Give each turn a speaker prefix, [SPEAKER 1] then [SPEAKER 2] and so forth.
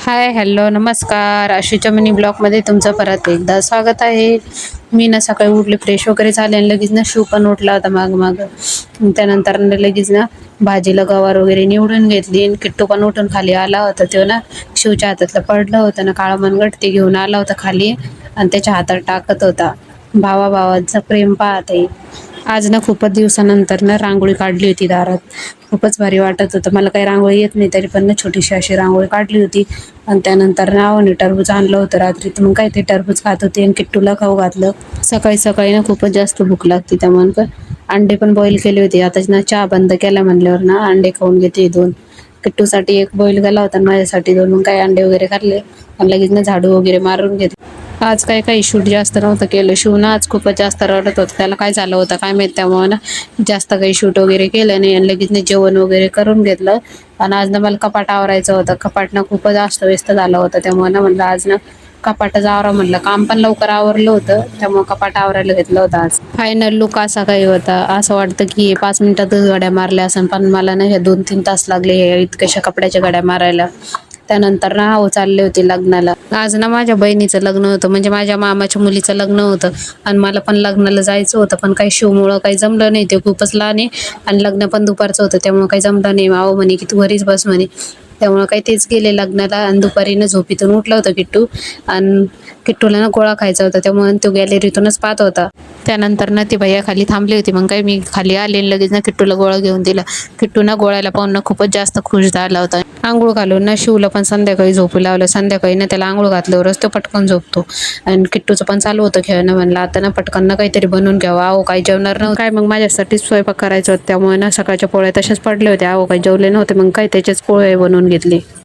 [SPEAKER 1] हाय, hello, नमस्कार. आशूच्या mini ब्लॉगमध्ये तुमचं परत एकदा स्वागत आहे. मी ना सकाळी उठले, फ्रेश वगैरे झाले आणि लगेच ना शिव पण उठला होता माग त्यानंतर लगेच ना भाजीला गवार वगैरे निवडून घेतली आणि किट्टू पण उठून खाली आला होता. तो ना शिवच्या हातातलं पडलं होतं ना काळं मनगट, ते घेऊन आला होता खाली आणि त्याच्या हातात टाकत होता. भावाभावांचं प्रेम पाहते. आज ना खूपच दिवसानंतर ना रांगोळी काढली होती दारात. खूपच भारी वाटत होतं. मला काही रांगोळी येत नाही, तरी पण ना छोटीशी अशी रांगोळी काढली होती. आणि त्यानंतर ना टरबूज आणलं होतं रात्री, तर मग काय ते टरबूज खात होते आणि किट्टूला खाऊ घातलं. सकाळी सकाळी ना खूपच जास्त भूक लागते, त्यामुळे का अंडे पण बॉईल केले होते. आता ना चहा बंद केला म्हणल्यावर ना अंडे खाऊन घेते 2. किट्टूसाठी एक बॉईल केला होता आणि माझ्यासाठी 2. मग काही अंडे वगैरे खाल्ले आणि लगेच ना झाडू वगैरे मारून घेतले. आज काही शूट जास्त नव्हतं केलं. शिव ना आज खूपच जास्त रडत होतं. त्याला काय झालं होतं काय माहित, त्यामुळे ना जास्त काही शूट वगैरे केलं नाही आणि लगेच जेवण वगैरे करून घेतलं. आणि आज ना मला कपाट आवरायचं होतं. कपाट ना खूपच अस्तव्यस्त झालं होतं, त्यामुळे ना म्हणलं आज ना कपाटच आवरा म्हणलं. काम पण लवकर आवरलं होतं, त्यामुळे कपाट आवरायला घेतलं होतं आज. फायनल लुक असा काही होता. असं वाटतं की 5 मिनिटातच घड्या मारल्या असं, पण मला ना हे 2-3 तास लागले हे इतक्याशा कपड्याच्या घड्या मारायला. त्यानंतर ना चालले होते लग्नाला. आज ना माझ्या बहिणीचं लग्न होतं, म्हणजे माझ्या मामाच्या मुलीचं लग्न होतं आणि मला पण लग्नाला जायचं होतं. पण काही शिवमुळं काही जमलं नाही. ते खूपच लहान आहे आणि लग्न पण दुपारचं होतं, त्यामुळे काही जमलं नाही. मावं म्हणे की तू घरीच बस म्हणे, त्यामुळं काही तेच गेले लग्नाला. आणि दुपारीनं झोपीतून उठला होता किट्टू आणि किट्टूला ना गोळा खायचा होता, त्यामुळे तो गॅलरीतूनच पाहत होता. त्यानंतर ना ती भैया खाली थांबली होती. मग काही मी खाली आले आणि लगेच ना किट्टूला गोळा घेऊन दिला. किट्टू ना गोळ्याला पाहून ना खूपच जास्त खुश झाला होता. आंघोळ घालून ना शिवला पण संध्याकाळी झोपू लावलं. संध्याकाळी ना त्याला आंघोळ घातल्यावरच तो पटकन झोपतो. आणि किट्टूचं पण चालू होतं खेळणं. म्हणलं आता ना पटकन ना काहीतरी बनवून घ्यावं. अहो काही जेवणार नव्हतं काय, मग माझ्यासाठीच स्वयंपाक करायचं होतं, त्यामुळे ना सकाळच्या पोळ्या तशाच पडल्या होत्या. अहो काही जेवले नव्हते, मग काय त्याचेच पोळे बनवून घेतले.